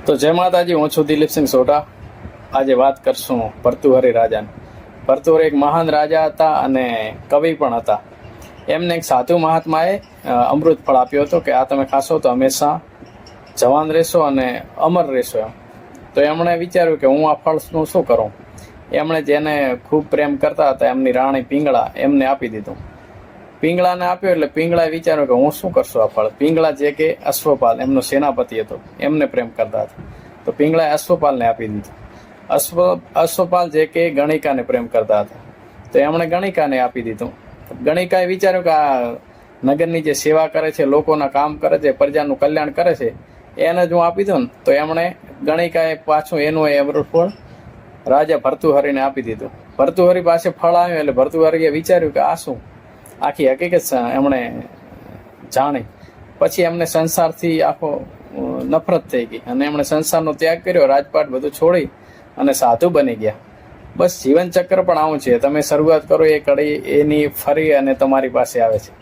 તો જય માતાજી, હું છું દિલીપસિંહ સોઢા. આજે વાત કરશું ભર્તૃહરિ રાજાની. ભર્તૃહરિ એક મહાન રાજા હતા અને કવિ પણ હતા. એમને એક સાધુ મહાત્માએ અમૃત ફળ આપ્યો હતો કે આ તમે ખાશો તો હંમેશા જવાન રહેશો અને અમર રહેશો એમ. તો એમણે વિચાર્યું કે હું આ ફળનું શું કરું. એમણે જેને ખૂબ પ્રેમ કરતા હતા એમની રાણી પિંગળા એમને આપી દીધું. પિંગળાને આપ્યો એટલે પિંગળાએ વિચાર્યું કે હું શું કરશું આ ફળ. પિંગળા જે કે અશ્વપાલ એમનો સેનાપતિ હતો, એમને પ્રેમ કરતા હતા. તો પિંગળાએ અશ્વપાલને આપી દીધું. અશ્વપાલ જે કે ગણિકાને પ્રેમ કરતા હતા, તો એમણે ગણિકાને આપી દીધું. ગણિકાએ વિચાર્યું કે આ નગરની જે સેવા કરે છે, લોકોના કામ કરે છે, પ્રજાનું કલ્યાણ કરે છે, એને જ હું આપી દઉં ને, તો એમણે ગણિકાએ પાછું એનું અમૃત ફળ રાજા ભર્તૃહરિને આપી દીધું. ભર્તૃહરિ પાસે ફળ આવ્યું એટલે ભર્તૃહરિએ વિચાર્યું કે આ શું, આખી હકીકત એમણે જાણી. પછી એમને સંસારથી આખો નફરત થઈ ગઈ અને એમણે સંસારનો ત્યાગ કર્યો, રાજપાટ બધું છોડી અને સાધુ બની ગયા. બસ જીવન ચક્ર પણ આવું છે, તમે શરૂઆત કરો એ કડી એની ફરી અને તમારી પાસે આવે છે.